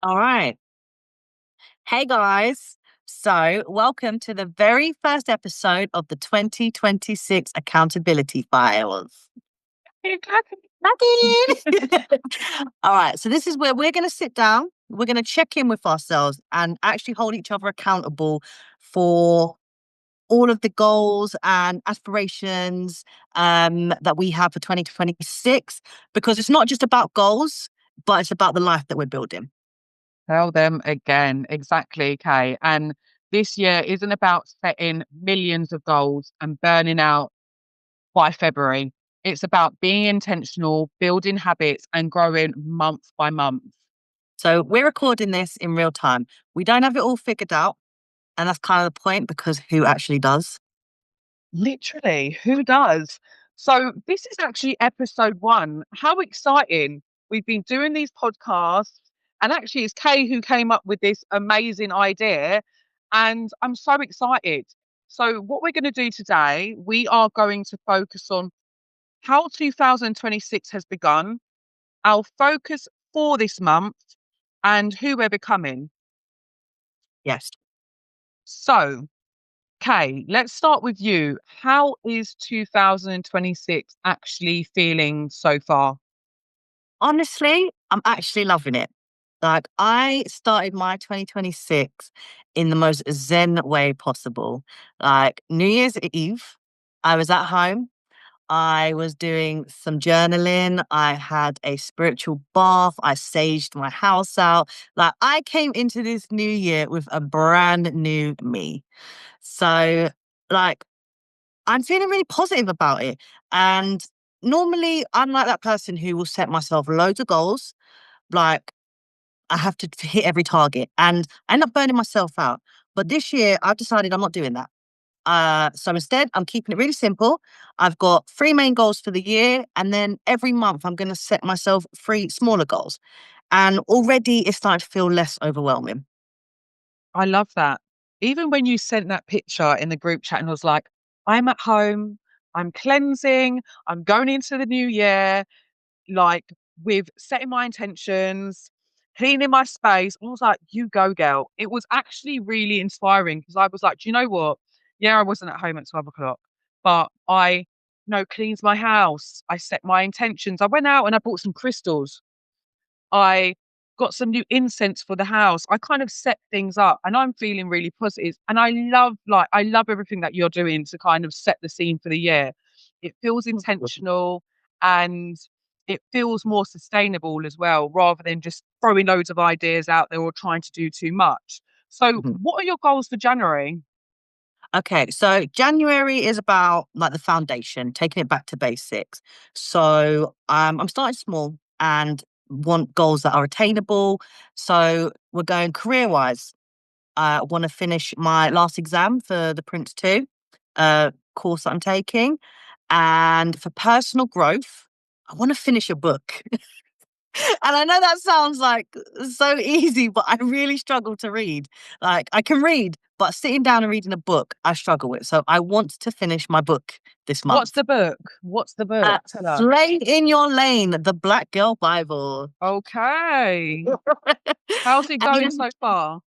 All right. Hey guys. So, welcome to the very first episode of the 2026 Accountability Files. You're clapping. Clapping. All right. So, this is where we're going to sit down, we're going to check in with ourselves and actually hold each other accountable for all of the goals and aspirations that we have for 2026, because it's not just about goals, but it's about the life that we're building. Tell them again. Exactly, Kay. And this year isn't about setting millions of goals and burning out by February. It's about being intentional, building habits, and growing month by month. So we're recording this in real time. We don't have it all figured out. And that's kind of the point, because who actually does? Literally, who does? So, this is actually episode one. How exciting! We've been doing these podcasts, and actually, it's Kay who came up with this amazing idea. And I'm so excited. So, what we're going to do today, we are going to focus on how 2026 has begun, our focus for this month, and who we're becoming. Yes. So, Kay, let's start with you. How is 2026 actually feeling so far? Honestly, I'm actually loving it. Like, I started my 2026 in the most zen way possible. Like, New Year's Eve, I was at home. I was doing some journaling. I had a spiritual bath. I saged my house out. Like, I came into this new year with a brand new me. So, like, I'm feeling really positive about it. And normally, I'm like that person who will set myself loads of goals. Like, I have to hit every target and I end up burning myself out. But this year, I've decided I'm not doing that. So instead, I'm keeping it really simple. I've got three main goals for the year. And then every month, I'm going to set myself three smaller goals. And already, it's starting to feel less overwhelming. I love that. Even when you sent that picture in the group chat and was like, I'm at home, I'm cleansing, I'm going into the new year, like with setting my intentions, cleaning my space. I was like, you go, girl. It was actually really inspiring because I was like, do you know what? Yeah, I wasn't at home at 12 o'clock, but I cleaned my house. I set my intentions. I went out and I bought some crystals. I got some new incense for the house. I kind of set things up and I'm feeling really positive. And I love everything that you're doing to kind of set the scene for the year. It feels intentional and it feels more sustainable as well, rather than just throwing loads of ideas out there or trying to do too much. So Mhm. what are your goals for January? Okay, so January is about like the foundation, taking it back to basics. So I'm starting small and want goals that are attainable. So we're going career wise. I want to finish my last exam for the Prince 2 course that I'm taking. And for personal growth, I want to finish a book. And I know that sounds like so easy, but I really struggle to read. Like, I can read, but sitting down and reading a book, I struggle with. So I want to finish my book this What's month. the book? What's the book? Tell us. Slay in Your Lane, the Black Girl Bible. Okay. How's it going And so far?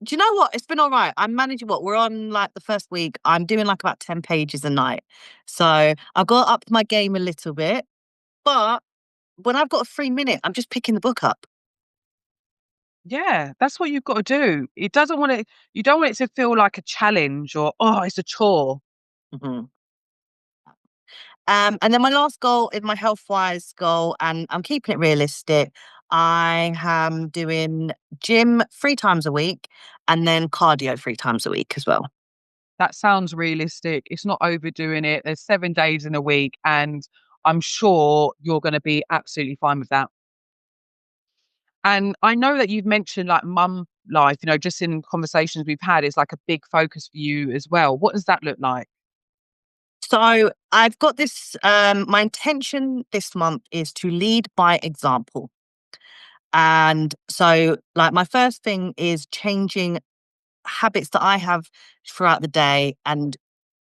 do you know what? It's been all right. I'm managing what we're on like the first week. I'm doing like about 10 pages a night. So I've got up my game a little bit, but when I've got a free minute, I'm just picking the book up. Yeah, that's what you've got to do. You don't want it to feel like a challenge or, oh, it's a chore. Mhm. And then my last goal is my health wise goal, and I'm keeping it realistic. I am doing gym 3 times a week and then cardio 3 times a week as well. That sounds realistic. It's not overdoing it. There's 7 days in a week, and I'm sure you're going to be absolutely fine with that. And I know that you've mentioned like mum life, just in conversations we've had, is like a big focus for you as well. What does that look like? So I've got this, my intention this month is to lead by example. And so, like, my first thing is changing habits that I have throughout the day and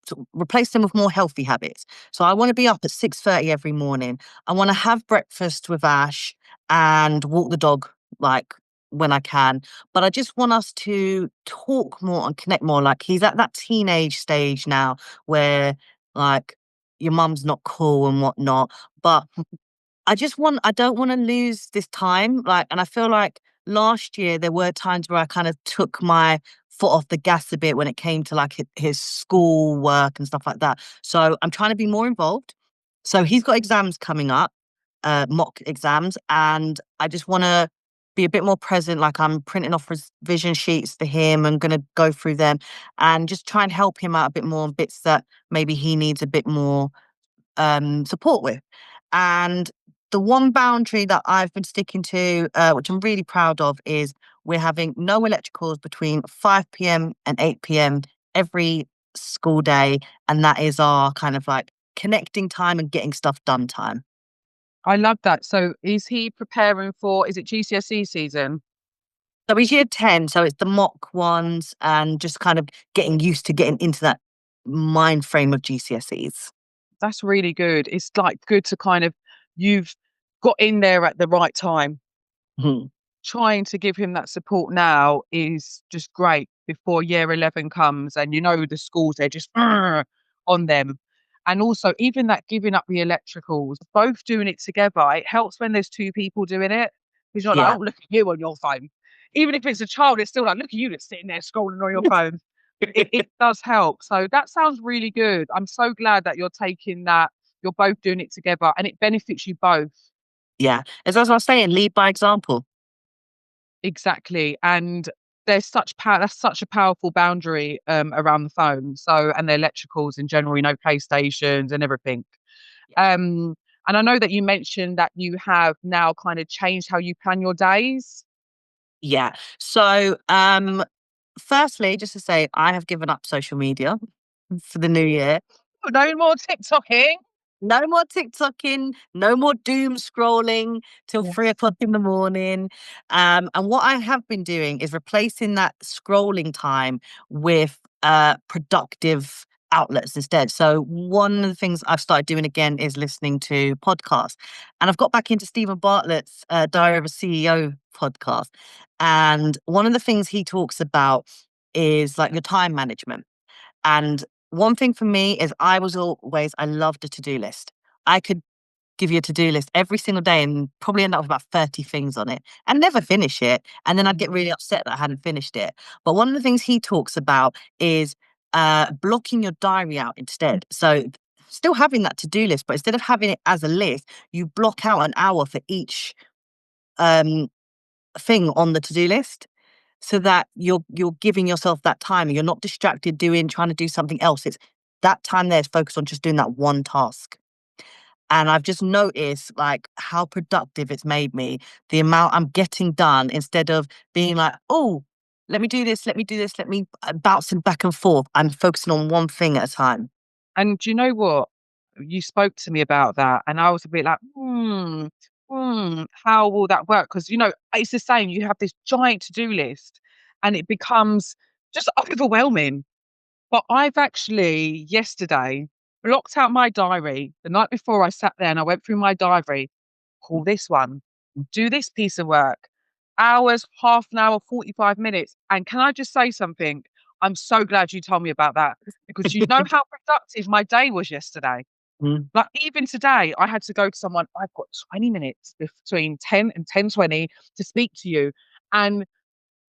to replace them with more healthy habits. So I want to be up at 6:30 every morning. I want to have breakfast with Ash and walk the dog like when I can. But I just want us to talk more and connect more. Like he's at that teenage stage now where like your mum's not cool and whatnot. But I don't want to lose this time. Like, and I feel like last year there were times where I kind of took my foot off the gas a bit when it came to like his school work and stuff like that. So I'm trying to be more involved. So he's got exams coming up, mock exams, and I just want to be a bit more present. Like I'm printing off vision sheets for him and going to go through them and just try and help him out a bit more on bits that maybe he needs a bit more support with. And the one boundary that I've been sticking to, which I'm really proud of, is we're having no electricals between 5 p.m. and 8 p.m. every school day. And that is our kind of like connecting time and getting stuff done time. I love that. So is he preparing for, is it GCSE season? So he's year 10, so it's the mock ones and just kind of getting used to getting into that mind frame of GCSEs. That's really good. It's like good to kind of, you've got in there at the right time. Mhm. Trying to give him that support now is just great before year 11 comes and you know the schools, they're just on them. And also, even that giving up the electricals, both doing it together, it helps when there's two people doing it. Because you're like, Yeah. oh, look at you on your phone. Even if it's a child, it's still like, look at you that's sitting there scrolling on your phone. It does help. So that sounds really good. I'm so glad that you're taking that, you're both doing it together and it benefits you both. Yeah. As I was saying, lead by example. Exactly, and there's such power. That's such a powerful boundary around the phone. So, and the electricals in general, you know, PlayStations and everything. Um, and I know that you mentioned that you have now kind of changed how you plan your days. Yeah. So, firstly, just to say, I have given up social media for the new year. No more TikToking. No more TikToking, no more doom scrolling till Yeah. 3 o'clock in the morning. And what I have been doing is replacing that scrolling time with productive outlets instead. So one of the things I've started doing again is listening to podcasts. And I've got back into Stephen Bartlett's Diary of a CEO podcast. And one of the things he talks about is like your time management. And one thing for me is I loved a to-do list. I could give you a to-do list every single day and probably end up with about 30 things on it and never finish it. And then I'd get really upset that I hadn't finished it. But one of the things he talks about is blocking your diary out instead. So still having that to-do list, but instead of having it as a list, you block out an hour for each um, thing on the to-do list so that you're giving yourself that time and you're not distracted doing trying to do something else. It's that time there is focused on just doing that one task. And I've just noticed like how productive it's made me, the amount I'm getting done instead of being like, oh, let me do this, let me do this, let me bouncing back and forth. I'm focusing on one thing at a time. And do you know what? You spoke to me about that, and I was a bit like, how will that work? Because you know, it's the same. You have this giant to-do list, and it becomes just overwhelming. But I've actually yesterday blocked out my diary the night before I sat there and I went through my diary, call this one, do this piece of work, hours, half an hour, 45 minutes. And can I just say something? I'm so glad you told me about that because you know how productive my day was yesterday. Mm, Like even today, I had to go to someone, I've got 20 minutes between 10 and 10:20 to speak to you. And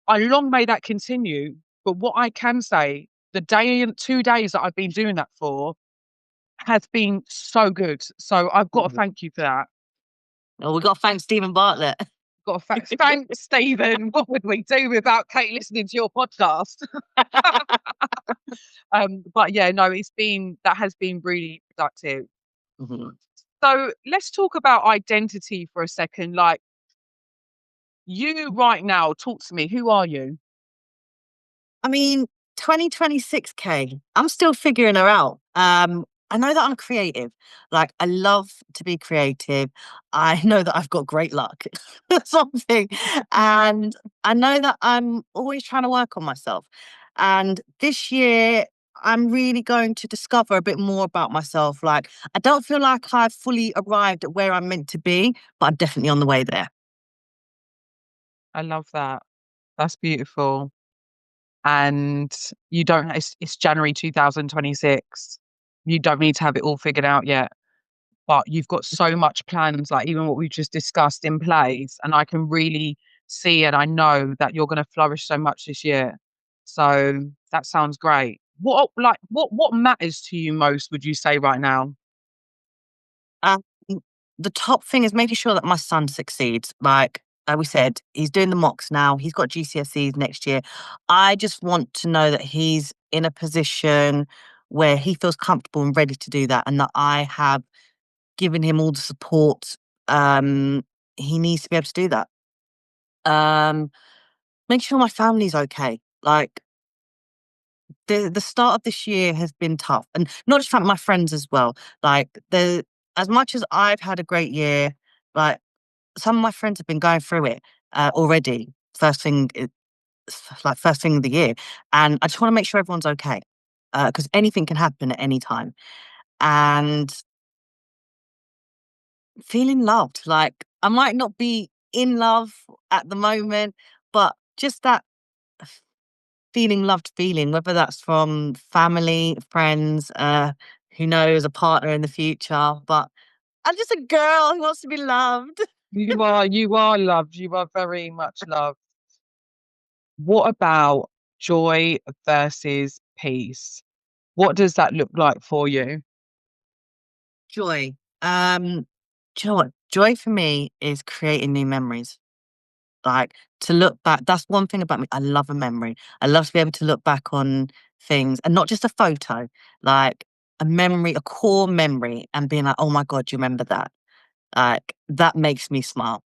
I long may that continue. But what I can say, the day and 2 days that I've been doing that for has been so good. So I've got to mhm. thank you for that. Oh, we got to thank Stephen Bartlett. Got to thank Stephen. What would we do without Kate listening to your podcast? But yeah, no, it's been that has been really productive. Mhm. So let's talk about identity for a second. Like you right now, talk to me. Who are you? I mean, 2026K, I'm still figuring her out. I know that I'm creative. Like, I love to be creative. I know that I've got great luck, something. And I know that I'm always trying to work on myself. And this year, I'm really going to discover a bit more about myself. Like, I don't feel like I've fully arrived at where I'm meant to be, but I'm definitely on the way there. I love that. That's beautiful. And you don't, it's January 2026. You don't need to have it all figured out yet, but you've got so much plans, like even what we just discussed in place. And I can really see and I know that you're going to flourish so much this year. So that sounds great. What matters to you most, would you say right now? Um, the top thing is making sure that my son succeeds. Like we said, he's doing the mocks now. He's got GCSEs next year. I just want to know that he's in a position where he feels comfortable and ready to do that, and that I have given him all the support um, he needs to be able to do that. Um, Make sure my family's okay. Like the start of this year has been tough, and not just my friends as well. Like the as much as I've had a great year, like some of my friends have been going through it already. First thing of the year, and I just want to make sure everyone's okay because anything can happen at any time. And feeling loved, like I might not be in love at the moment, but just that feeling loved feeling, whether that's from family, friends, who knows, a partner in the future. But I'm just a girl who wants to be loved. You are loved. You are very much loved. What about joy versus peace? What does that look like for you? Joy. Do you know what? Joy for me is creating new memories. Like to look back, that's one thing about me. I love a memory. I love to be able to look back on things and not just a photo, like a memory, a core memory, and being like, oh my God, you remember that? Like that makes me smile.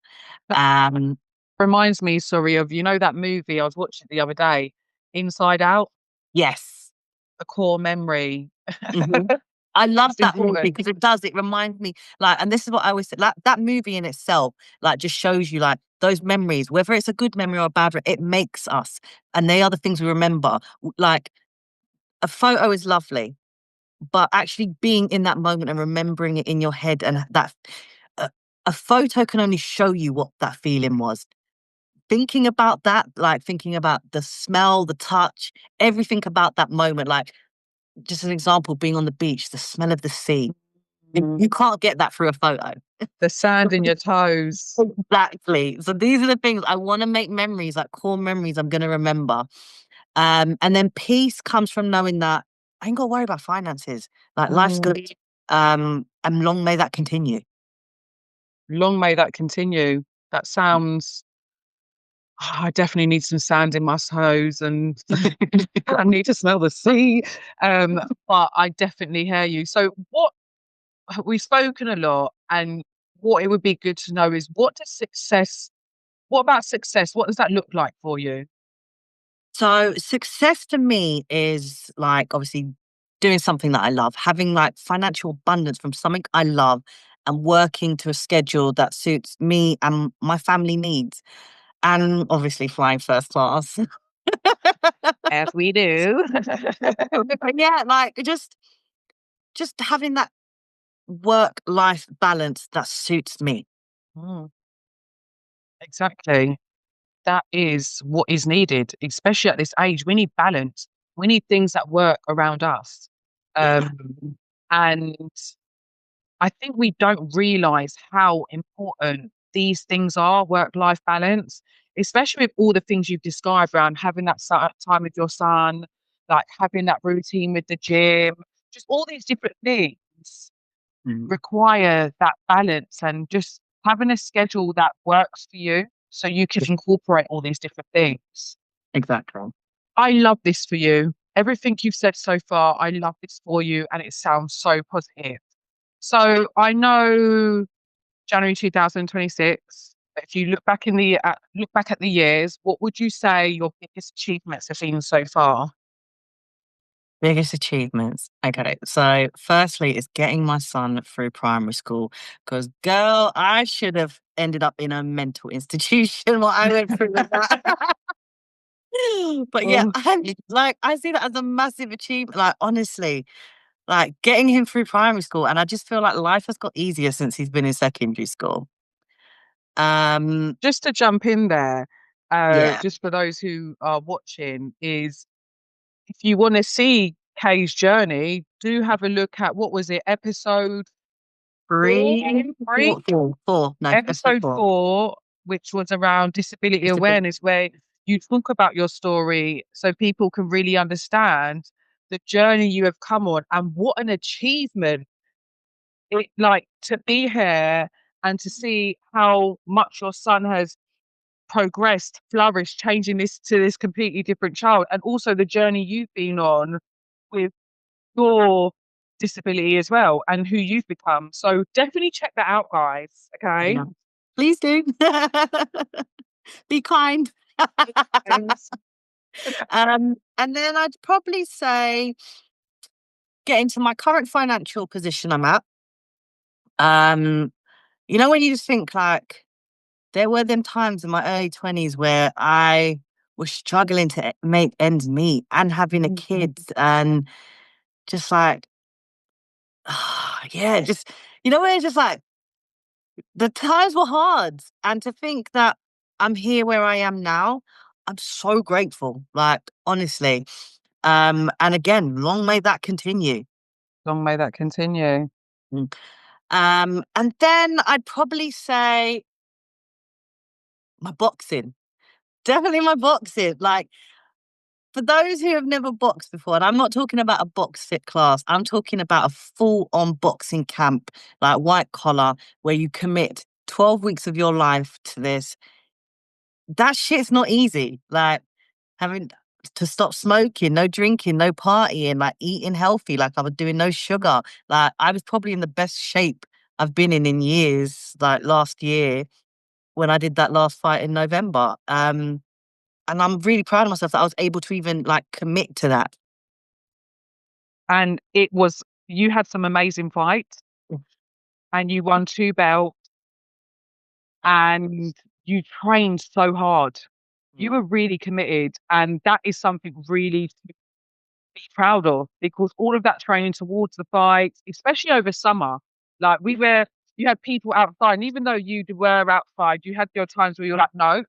That Um, reminds me, sorry, of that movie I was watching the other day, Inside Out, yes. a core memory. Mhm. I love It's that movie important. because it does. It reminds me, like, and this is what I always say, like, that movie in itself, like, just shows you, like, those memories, whether it's a good memory or a bad, it makes us, and they are the things we remember. Like, a photo is lovely, but actually being in that moment and remembering it in your head, and that a, a photo can only show you what that feeling was. Thinking about that, like thinking about the smell, the touch, everything about that moment, like just an example, being on the beach, the smell of the sea. You can't get that through a photo. The sand in your toes. Exactly. So these are the things I want to make memories, like core memories I'm going to remember. And then peace comes from knowing that I ain't got to worry about finances. Like life's Mm. good. And long may that continue. Long may that continue. That sounds. I definitely need some sand in my toes, and I need to smell the sea. Um, but I definitely hear you. So, what we've spoken a lot, and what it would be good to know is what does success. What about success? What does that look like for you? So success to me is like obviously doing something that I love, having like financial abundance from something I love and working to a schedule that suits me and my family needs. And obviously flying first class. As we do. But yeah, like just having that work life balance that suits me. Mm, exactly. That is what is needed, especially at this age. We need balance. We need things that work around us. Yeah. Um, and I think we don't realize how important these things are, work-life balance, especially with all the things you've described around having that time with your son, like having that routine with the gym, just all these different things Mm, require that balance and just having a schedule that works for you so you can incorporate all these different things. exactly. I love this for you. Everything you've said so far, I love this for you, and it sounds so positive. So I know January 2026. If you look back at the years, what would you say your biggest achievements have been so far? Biggest achievements. Okay. So firstly is getting my son through primary school. Because girl, I should have ended up in a mental institution what I went through with that. But yeah, Oh, I see that as a massive achievement. Like honestly, like getting him through primary school, and I just feel like life has got easier since he's been in secondary school. Um, just to jump in there, Yeah. just for those who are watching, is if you want to see Kay's journey, do have a look at what was it, episode four? Three, Three? four. No, episode Episode four. 4, which was around disability Just a bit. awareness, where you talk about your story so people can really understand the journey you have come on and what an achievement it like to be here and to see how much your son has progressed, flourished, changing this to this completely different child, and also the journey you've been on with your disability as well and who you've become. So definitely check that out, guys. Okay. Yeah. Please do. Be kind. Thanks. And then I'd probably say get into my current financial position I'm at. Um, when you just think like there were them times in my early 20s where I was struggling to make ends meet and having a Mm. kid and just like, yeah, just, where it's just like the times were hard. And to think that I'm here where I am now, I'm so grateful. Like, honestly. And again, long may that continue. Long may that continue. Mm. And then I'd probably say my boxing. Definitely my boxing. Like, for those who have never boxed before, and I'm not talking about a box fit class, I'm talking about a full on boxing camp, like white collar, where you commit 12 weeks of your life to this. That shit's not easy. Like, having to stop smoking, no drinking, no partying, like eating healthy, like I was doing no sugar. Like, I was probably in the best shape I've been in years, like last year when I did that last fight in November. And I'm really proud of myself that I was able to even like commit to that. And it was, you had some amazing fights and you won 2 belts and you trained so hard. You Mm. were really committed. And that is something really to be proud of because all of that training towards the fights, especially over summer, like you had people outside. And even though you were outside, you had your times where you're like, no,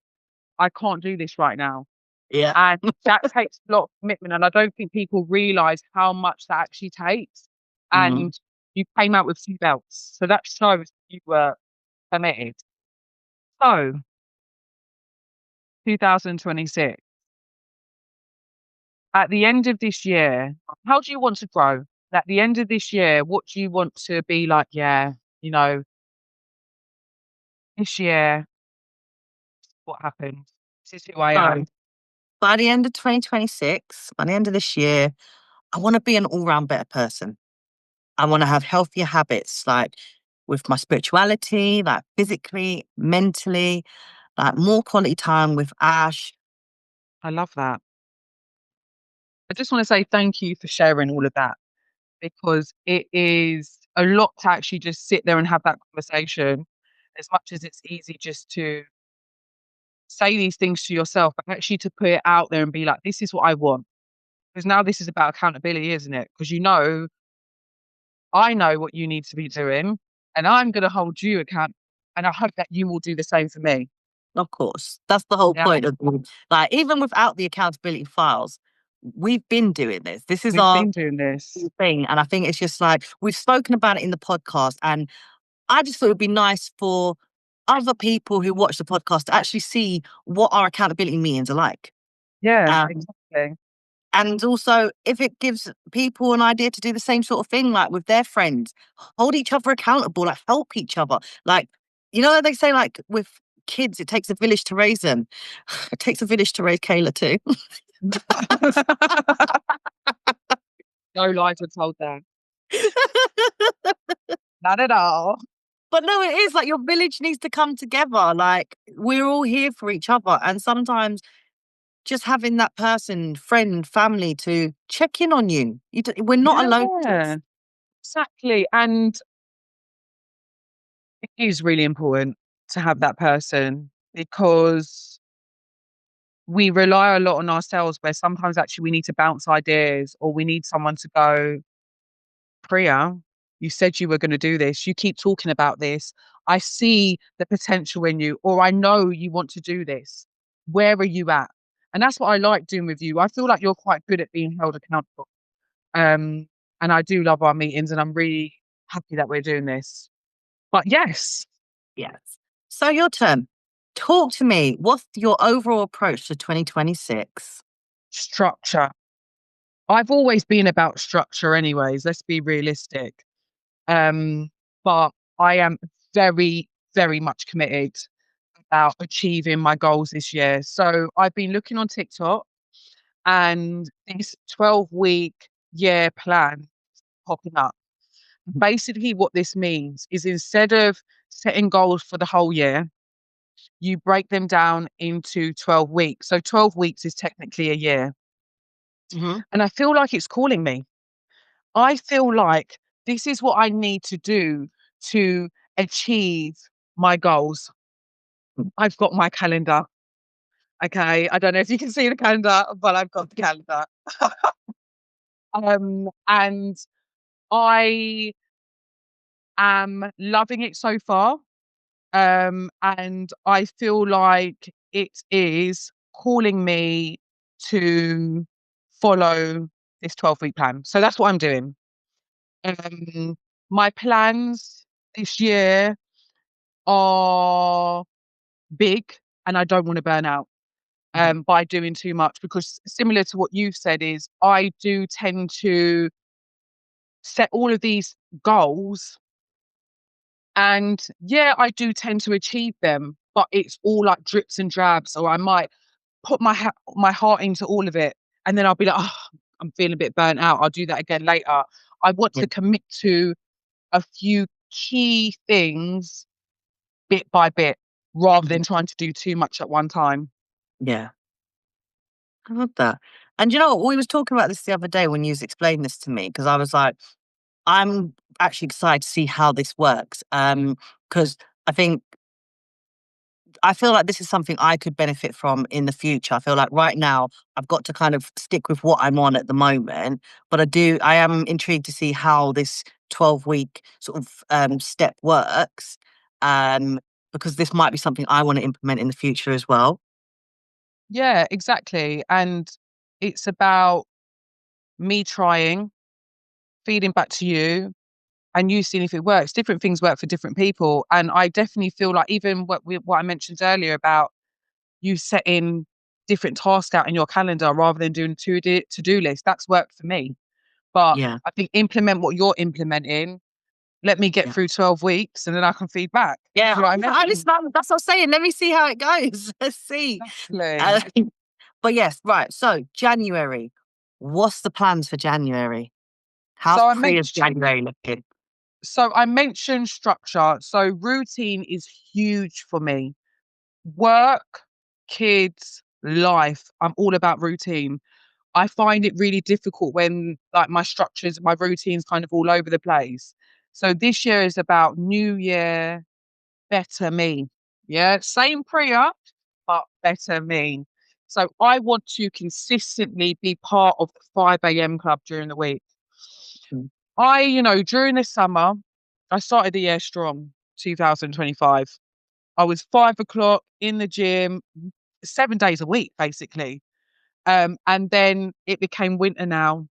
I can't do this right now. Yeah. And that takes a lot of commitment. And I don't think people realize how much that actually takes. Mm. And you came out with 2 belts. So that shows you were committed. So 2026, at the end of this year, how do you want to grow? At the end of this year, what do you want to be like? Yeah, you know, this year, what happened? This is who I So am. by the end of 2026, by the end of this year, I want to be an all round better person. I want to have healthier habits, like with my spirituality, like physically, mentally, like more quality time with Ash. I love that. I just want to say thank you for sharing all of that because it is a lot to actually just sit there and have that conversation as much as it's easy just to say these things to yourself, but actually to put it out there and be like, this is what I want. Because now this is about accountability, isn't it? Because I know what you need to be doing and I'm going to hold you account. And I hope that you will do the same for me. Of course, that's the whole Yeah. point of like, even without the accountability files, we've been doing this. This is We've our been doing this. thing. And I think it's just like we've spoken about it in the podcast. And I just thought it would be nice for other people who watch the podcast to actually see what our accountability meetings are like. Yeah, Um, exactly. and also, if it gives people an idea to do the same sort of thing, like with their friends, hold each other accountable, like help each other. Like, they say, like with kids, it takes a village to raise them. It takes a village to raise Kayla too. No lies were told there. Not at all. But no, it is like your village needs to come together. Like, we're all here for each other. And sometimes just having that person, friend, family to check in on you. We're not alone in Yeah, this. exactly. And it is really important to have that person because we rely a lot on ourselves where sometimes actually we need to bounce ideas or we need someone to go, Priya, you said you were going to do this. You keep talking about this. I see the potential in you, or I know you want to do this. Where are you at? And that's what I like doing with you. I feel like you're quite good at being held accountable. Um, and I do love our meetings, and I'm really happy that we're doing this. But yes, Yes. So your turn. Talk to me. What's your overall approach to 2026? structure. I've always been about structure, anyways. Let's be realistic. Um, but I am very, very much committed about achieving my goals this year. So I've been looking on TikTok and this 12-week year plan popping up. Basically, what this means is instead of setting goals for the whole year, you break them down into 12 weeks. So 12 weeks is technically a year. Hmm. And I feel like it's calling me. I feel like this is what I need to do to achieve my goals. I've got my calendar. Okay. I don't know if you can see the calendar, but I've got the calendar. And I am loving it so far. And I feel like it is calling me to follow this 12-week plan. So that's what I'm doing. Um, my plans this year are big, and I don't want to burn out by doing too much, because similar to what you've said is I do tend to set all of these goals, and yeah, I do tend to achieve them, but it's all like drips and drabs. Or I might put my heart into all of it, and then I'll be like, oh, I'm feeling a bit burnt out. I'll do that again later. I want Yeah. to commit to a few key things bit by bit, rather Mhm. than trying to do too much at one time. Yeah. I love that. And you know what? We was talking about this the other day when you was explaining this to me, because I was like, I'm actually excited to see how this works. Because I think I feel like this is something I could benefit from in the future. I feel like right now I've got to kind of stick with what I'm on at the moment, but I am intrigued to see how this 12-week sort of step works. Um, because this might be something I want to implement in the future as well. Yeah, exactly. And it's about me trying, feeding back to you, and you seeing if it works. Different things work for different people. And I definitely feel like, even what I mentioned earlier about you setting different tasks out in your calendar rather than doing to-do list, that's worked for me. But Yeah. I think implement what you're implementing. Let me get Yeah. through 12 weeks, and then I can feed back. Yeah. Do you know what Yeah, I I mean? listen, that's what I'm saying. Let me see how it goes. Let's see. Exactly. Uh, but yes, right. So January. What's the plans for January? How's So I pre of mentioned January looking? so I mentioned structure. So routine is huge for me. Work, kids, life. I'm all about routine. I find it really difficult when like my routine's kind of all over the place. So this year is about new year, better me. Yeah, same Priya, but better me. So I want to consistently be part of the 5 a.m. club during the week. Mm. During the summer, I started the year strong, 2025. I was 5 o'clock in the gym, 7 days a week, basically. And then it became winter now,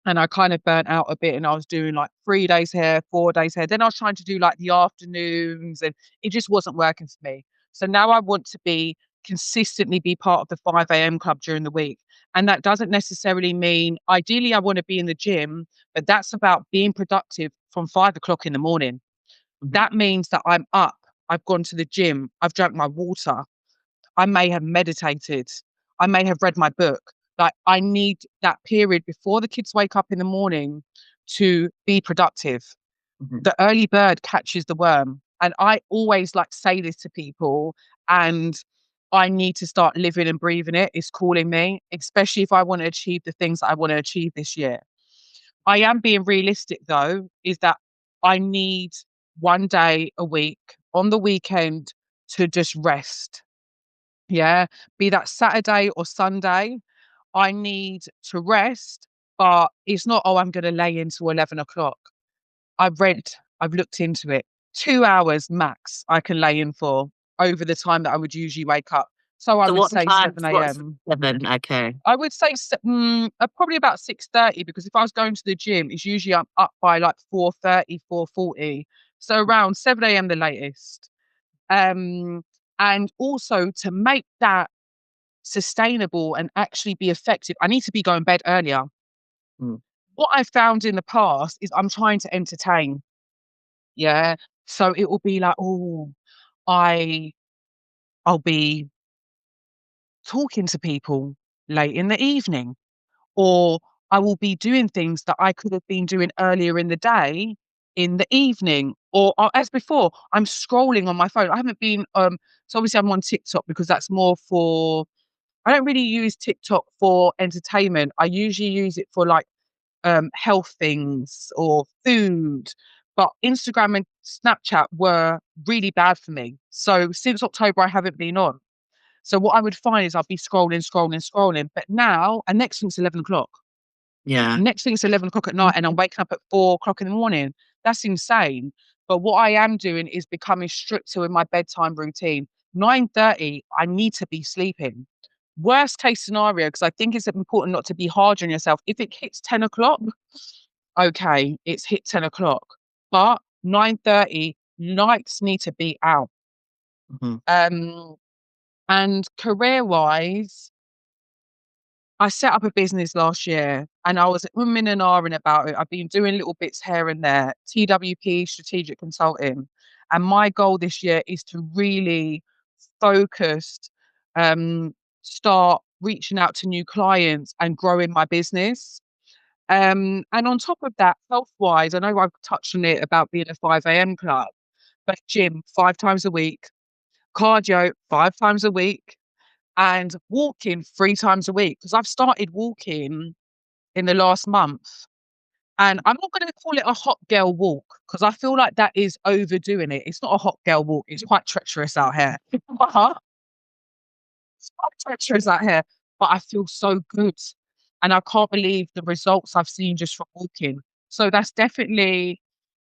and I kind of burnt out a bit, and I was doing like 3 days here, 4 days here. Then I was trying to do like the afternoons, and it just wasn't working for me. So now I want to be consistently be part of the 5 a.m. club during the week. And that doesn't necessarily mean, ideally I want to be in the gym, but that's about being productive from 5 o'clock in the morning. Mhm. That means that I'm up, I've gone to the gym, I've drank my water, I may have meditated. I may have read my book. Like, I need that period before the kids wake up in the morning to be productive. Mhm. The early bird catches the worm. And I always like say this to people, and I need to start living and breathing it. It's calling me, especially if I want to achieve the things that I want to achieve this year. I am being realistic though, is that I need one day a week on the weekend to just rest. Yeah, be that Saturday or Sunday, I need to rest, but it's not, oh, I'm going to lay into 11 o'clock. I've looked into it. 2 hours max I can lay in for over the time that I would usually wake up. So I So would what say time? 7 What's a.m. 7? Okay. I would say probably about 6:30 because if I was going to the gym, it's usually I'm up by like 4:30, 4:40. So around 7 a.m. the latest. Um, and also to make that sustainable and actually be effective, I need to be going bed earlier. Mm. What I found in the past is I'm trying to entertain. Yeah. So it will be like, oh, I I'll be talking to people late in the evening, or I will be doing things that I could have been doing earlier in the day in the evening. Or as before, I'm scrolling on my phone. I haven't been so obviously I'm on TikTok because that's more for I don't really use TikTok for entertainment. I usually use it for like health things or food. But Instagram and Snapchat were really bad for me. So since October, I haven't been on. So what I would find is I'd be scrolling, scrolling, scrolling. But now, and next thing's 11 o'clock. Yeah. Next thing's 11 o'clock at night, and I'm waking up at 4 o'clock in the morning. That's insane. But what I am doing is becoming stricter with my bedtime routine. 9:30, I need to be sleeping. Worst case scenario, because I think it's important not to be hard on yourself. If it hits 10 o'clock, okay, it's hit 10 o'clock. But 9:30, lights need to be out. Mhm. Um, and career wise, I set up a business last year and I was umming and ahhing about it. I've been doing little bits here and there, TWP, strategic consulting. And my goal this year is to really focus, um, start reaching out to new clients and growing my business. And on top of that, health wise, I know I've touched on it about being a 5 a.m. club, but gym 5 times a week, cardio 5 times a week, and walking 3 times a week because I've started walking in the last month. And I'm not going to call it a hot girl walk because I feel like that is overdoing it. It's not a hot girl walk. It's quite treacherous out here. It's quite treacherous out here, but I feel so good. And I can't believe the results I've seen just from walking. So that's definitely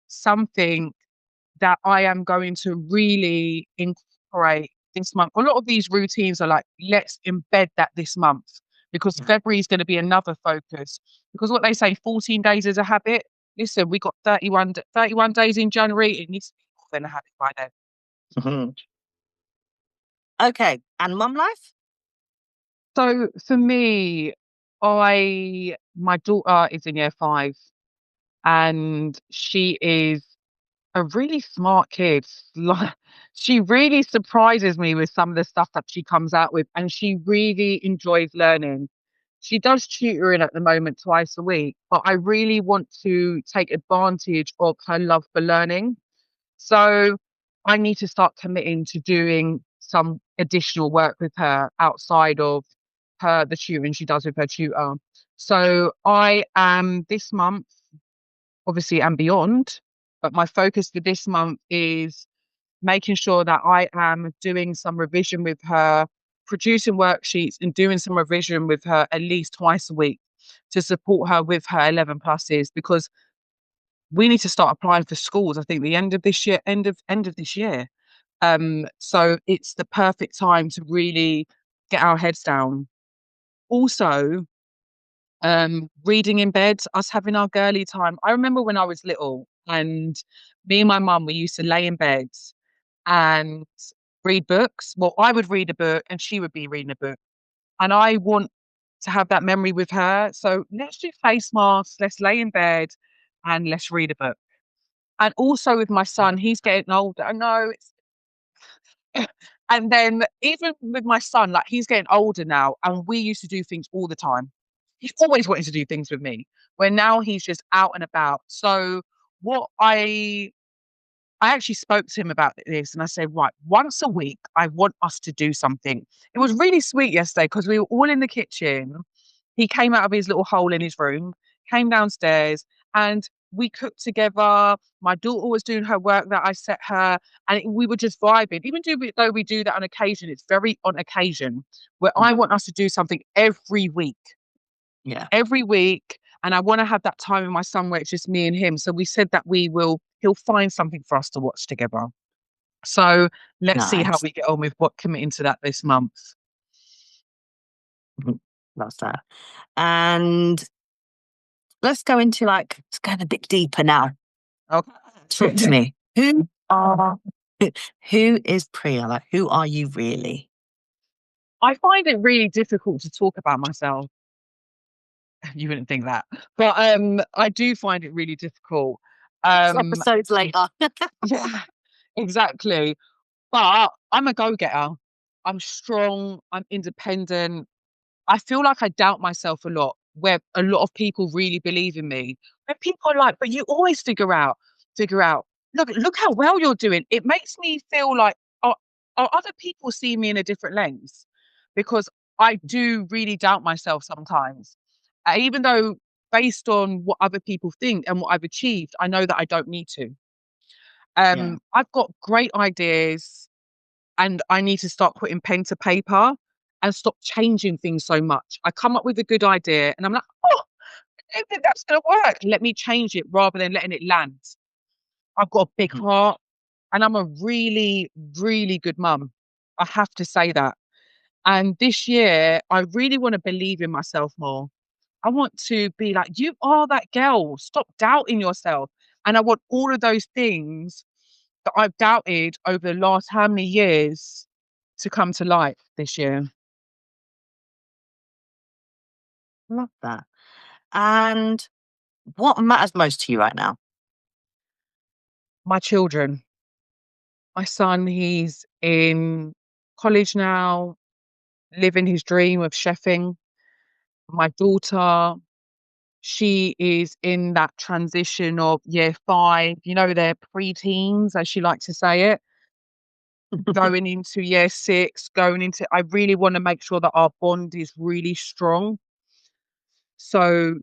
something that I am going to really incorporate this month. A lot of these routines are like, let's embed that this month because Yeah. February is going to be another focus. Because what they say, 14 days is a habit. Listen, we got 31 days in January. It needs to be more than a habit by then. Mhm. Okay. And mum life? So for me, my daughter is in year 5 and she is a really smart kid. Like, she really surprises me with some of the stuff that she comes out with, and she really enjoys learning. She does tutoring at the moment twice a week, but I really want to take advantage of her love for learning. So I need to start committing to doing some additional work with her outside of the tutoring she does with her tutor. So I am this month obviously and beyond. But my focus for this month is making sure that I am doing some revision with her, producing worksheets and doing some revision with her at least twice a week to support her with her 11 pluses because we need to start applying for schools. I think the end of this year, end of this year. So it's the perfect time to really get our heads down. Also, reading in bed, us having our girly time. I remember when I was little and me and my mum, we used to lay in bed and read books. Well, I would read a book and she would be reading a book. And I want to have that memory with her. So let's do face masks, let's lay in bed and let's read a book. And also with my son, he's getting older. I know it's and then even with my son, like he's getting older now, and we used to do things all the time. He's always wanted to do things with me, where now he's just out and about. So what I actually spoke to him about this and I said, right, once a week, I want us to do something. It was really sweet yesterday because we were all in the kitchen. He came out of his little hole in his room, came downstairs, and we cooked together. My daughter was doing her work that I set her, and we were just vibing. Though we do that on occasion, it's very on occasion where I Mm. want us to do something Yeah. every week. And I want to have that time with my son where it's just me and him. So we said that he'll find something for us to watch together. So let's see how Nice. we get on with what committing to that this month. Mhm. Love that. And let's go a bit deeper now. Talk to Okay. me. Who is Priya? Like, who are you really? I find it really difficult to talk about myself. You wouldn't think that, but I do find it really difficult. Um, Episodes later. yeah, exactly. But I'm a go-getter. I'm strong. I'm independent. I feel like I doubt myself a lot, where a lot of people really believe in me. When people are like, but you always figure out, look how well you're doing. It makes me feel like, are, are other people see me in a different lens? Because I do really doubt myself sometimes. Even though based on what other people think and what I've achieved, I know that I don't need to. Yeah. I've got great ideas and I need to start putting pen to paper and stop changing things so much. I come up with a good idea and I'm like, oh, I don't think that's going to work. Let me change it rather than letting it land. I've got a big Mhm. heart and I'm a really, really good mum. I have to say that. And this year, I really want to believe in myself more. I want to be like, you are that girl. Stop doubting yourself. And I want all of those things that I've doubted over the last how many years to come to life this year. Love that. And what matters most to you right now? My children, my son, he's in college now, living his dream of chefing. My daughter, she is in that transition of year 5, they're pre-teens, as she likes to say it, going into year 6, I really want to make sure that our bond is really strong. So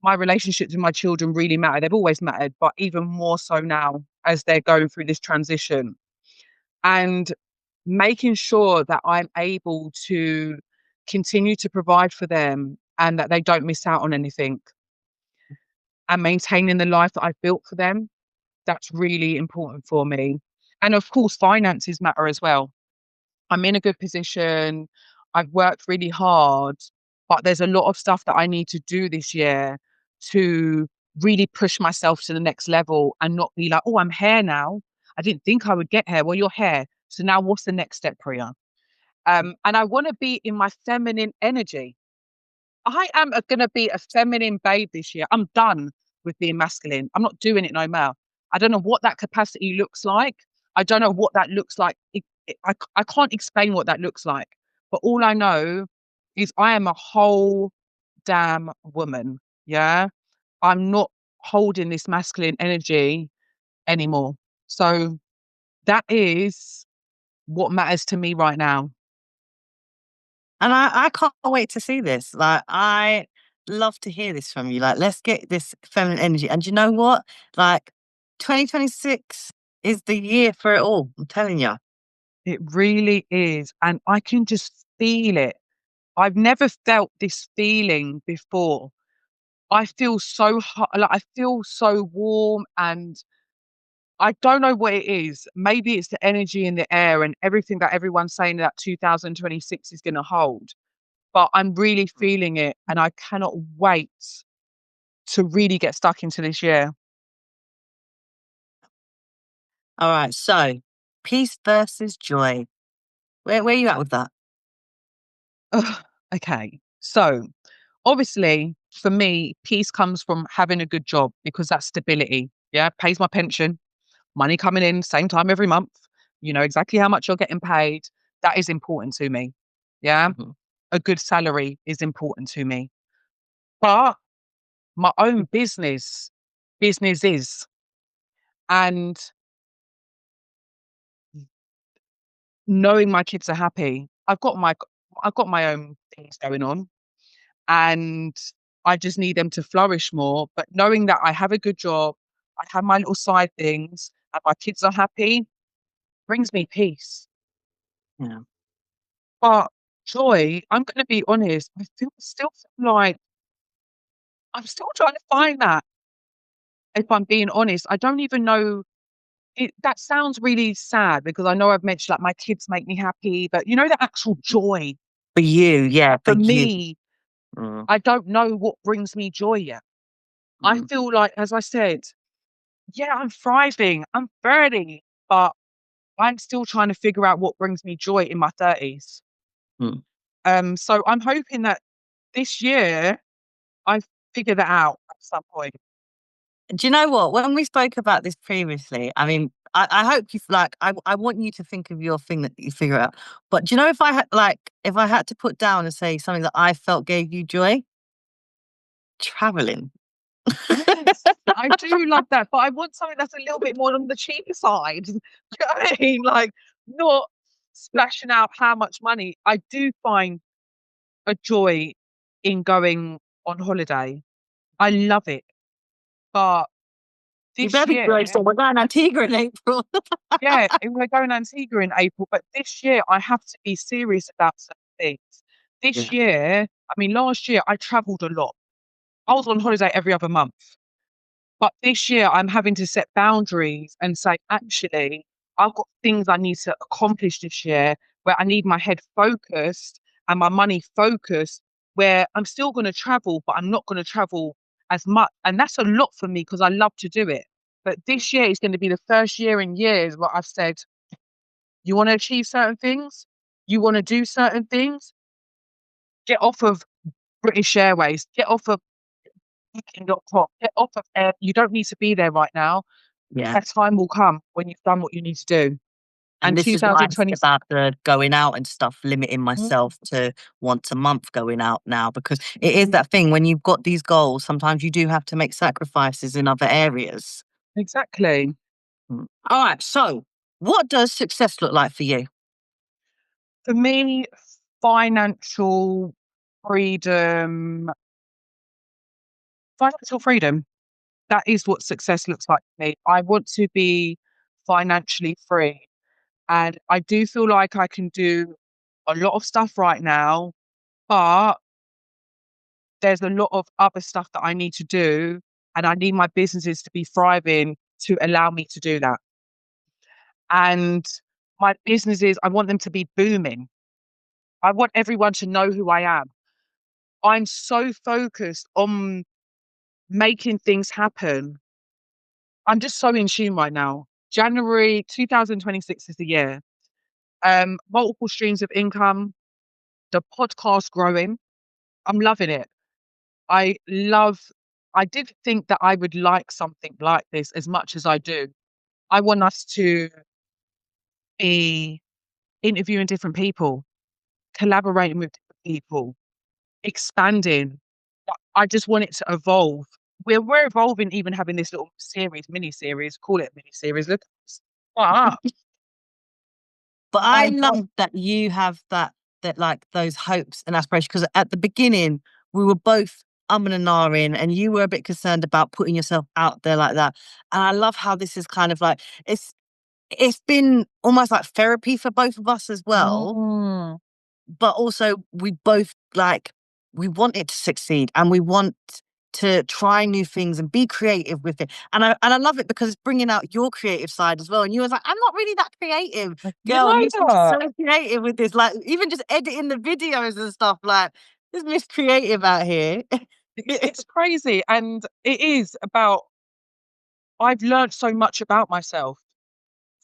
my relationships with my children really matter. They've always mattered, but even more so now as they're going through this transition. And making sure that I'm able to continue to provide for them and that they don't miss out on anything and maintaining the life that I've built for them, that's really important for me. And of course, finances matter as well. I'm in a good position. I've worked really hard, but there's a lot of stuff that I need to do this year to really push myself to the next level and not be like, oh, I'm here now. I didn't think I would get here. Well, you're here. So now what's the next step, Priya? And I want to be in my feminine energy. I am going to be a feminine babe this year. I'm done with being masculine. I'm not doing it no more. I don't know what that capacity looks like. I don't know what that looks like. I can't explain what that looks like. But all I know is I am a whole damn woman. Yeah. I'm not holding this masculine energy anymore. So that is what matters to me right now. And I can't wait to see this. Like, I love to hear this from you. Like, let's get this feminine energy. And you know what? Like, 2026 is the year for it all. I'm telling you. It really is. And I can just feel it. I've never felt this feeling before. I feel so hot, like I feel so warm and I don't know what it is. Maybe it's the energy in the air and everything that everyone's saying that 2026 is going to hold. But I'm really feeling it and I cannot wait to really get stuck into this year. All right. So, peace versus joy. Where are you at with that? Ugh, okay. So, obviously, for me, peace comes from having a good job because that's stability. Yeah. Pays my pension, money coming in same time every month. You know exactly how much you're getting paid. That is important to me. Yeah. Mhm. A good salary is important to me. But my own business is. And knowing my kids are happy, I've got my own things going on and I just need them to flourish more. But knowing that I have a good job, I have my little side things, and my kids are happy brings me peace. Yeah. But joy, I'm going to be honest, still feel like I'm still trying to find that. If I'm being honest, I don't even know. That sounds really sad because I know I've mentioned like my kids make me happy, but the actual joy. For you, yeah, for For you. me, Mm, I don't know what brings me joy yet. I mm, feel like, as I said, yeah, I'm thriving, I'm 30, but I'm still trying to figure out what brings me joy in my 30s. mm. So I'm hoping that this year I figure that out at some point. Do you know what? When we spoke about this previously, I mean, I hope you like. I want you to think of your thing that you figure out. But do you know if I had like if I had to put down and say something that I felt gave you joy, traveling. Yes, I do love that, but I want something that's a little bit more on the cheaper side. Do you know what I mean? Like, not splashing out how much money. I do find a joy in going on holiday. I love it. But You this better be year, grateful. We're going Antigua in April. yeah, and we're going Antigua in April, but this year I have to be serious about some things. This Yeah. year, I mean, last year I traveled a lot. I was on holiday every other month. But this year, I'm having to set boundaries and say, actually, I've got things I need to accomplish this year where I need my head focused and my money focused, where I'm still going to travel, but I'm not going to travel as much. And that's a lot for me because I love to do it. But this year is going to be the first year in years where I've said, you want to achieve certain things? You want to do certain things? Get off of British Airways, get off of booking.com, get off of air. You don't need to be there right now. Yeah. A time will come when you've done what you need to do. And And this is why I say 2020, about the going out and stuff, limiting mm, myself to once a month going out now, because it is that thing when you've got these goals, sometimes you do have to make sacrifices in other areas. exactly. Mm. All right. So, what does success look like for you? For me, financial freedom, financial freedom, that is what success looks like to me. I want to be financially free. And I do feel like I can do a lot of stuff right now, but there's a lot of other stuff that I need to do. And I need my businesses to be thriving to allow me to do that. And my businesses, I want them to be booming. I want everyone to know who I am. I'm so focused on making things happen. I'm just so in tune right now. January 2026 is the year. Multiple streams of income, the podcast growing. I'm loving it. I love, I did think that I would like something like this as much as I do. I want us to be interviewing different people, collaborating with different people, expanding. I just want it to evolve. We're evolving, even having this little series, mini series, call it mini series. Look, but But I I want. love that you have that like those hopes and aspirations because at the beginning we were both and ahhing and you were a bit concerned about putting yourself out there like that. And I love how this is kind of like it's been almost like therapy for both of us as well, Mm, but also we both like we want it to succeed and we want to try new things and be creative with it. And I love it because it's bringing out your creative side as well. And you was like, I'm not really that creative, you girl. know You seem so that. creative with this, like even just editing the videos and stuff. Like this Miss Creative out here. It's crazy. And it is about, I've learned so much about myself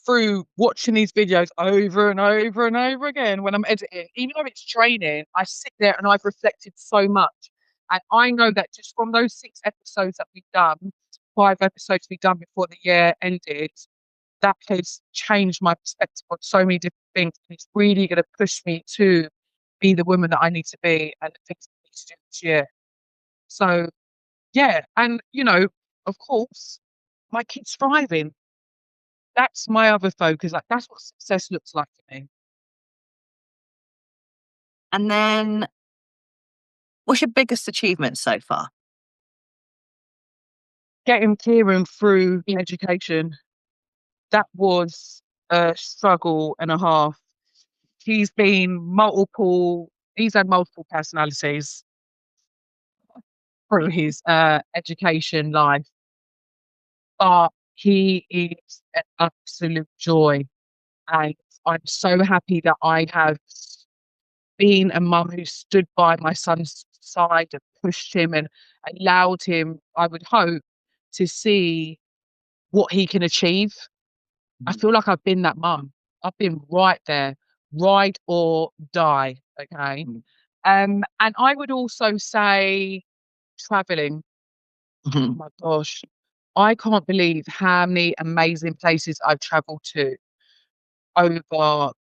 through watching these videos over and over and over again when I'm editing. Even though it's training, I sit there and I've reflected so much. And I know that just from those 6 episodes that we've done, 5 episodes we've done before the year ended, that has changed my perspective on so many different things. And it's really going to push me to be the woman that I need to be and the things I need to do this year. So, yeah. And, of course, my kid's thriving. That's my other focus. Like, that's what success looks like to me. And then what's your biggest achievement so far? Getting Kieran through education, that was a struggle and a half. He's had multiple personalities through his education life, but he is an absolute joy. And I'm so happy that I have being a mum who stood by my son's side and pushed him and allowed him, I would hope, to see what he can achieve. I feel like I've been that mum. I've been right there, ride or die. Okay. And I would also say traveling. Oh Mhm. my gosh. I can't believe how many amazing places I've traveled to over, well,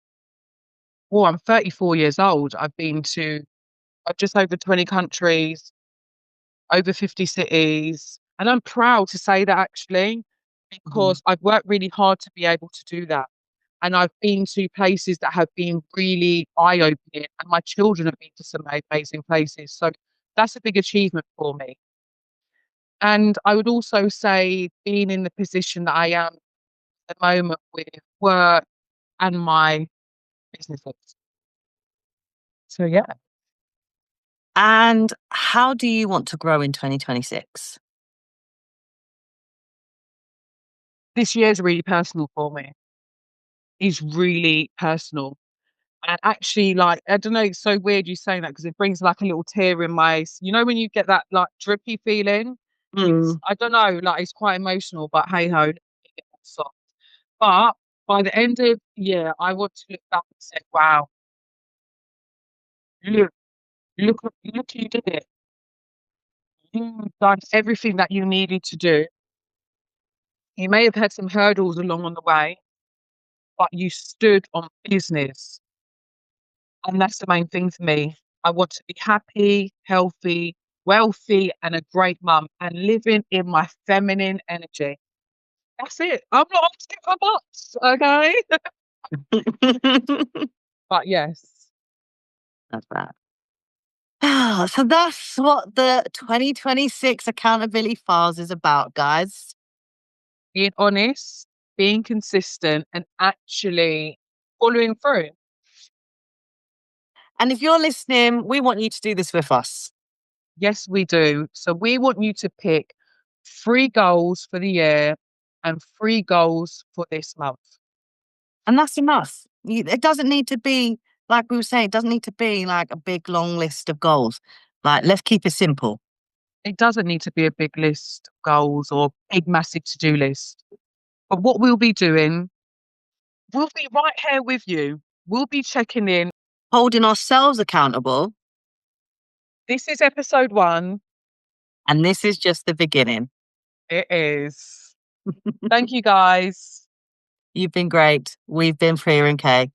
I'm 34 years old. I've been to just over 20 countries, over 50 cities. And I'm proud to say that actually, Mhm. because I've worked really hard to be able to do that. And I've been to places that have been really eye-opening, and my children have been to some amazing places. So that's a big achievement for me. And I would also say being in the position that I am at the moment with work and my businesses. So yeah, And how do you want to grow in 2026? this year's really personal for me. Is really personal. And actually, like, I don't know, it's so weird you saying that because it brings like a little tear in my, when you get that like drippy feeling, it's, Mm. I don't know, like it's quite emotional, but hey ho, soft. But by the end of the year, I want to look back and say, wow, look, look, you did it. You've done everything that you needed to do. You may have had some hurdles along on the way, but you stood on business. And that's the main thing for me. I want to be happy, healthy, wealthy, and a great mum and living in my feminine energy. That's it. I'm not asking for much, okay? But yes, That's that. So that's what the 2026 accountability files is about, guys. being honest, being consistent, and actually following through. And if you're listening, we want you to do this with us. Yes, we do. So we want you to pick 3 goals for the year and 3 goals for this month. And that's enough. It doesn't need to be, like we were saying, it doesn't need to be like a big long list of goals. Like, let's keep it simple. It doesn't need to be a big list of goals or big, massive to do list. But what we'll be doing, we'll be right here with you. We'll be checking in. Holding ourselves accountable. This is episode 1. And this is just the beginning. It is. Thank you guys. You've been great. We've been Priya and Kay.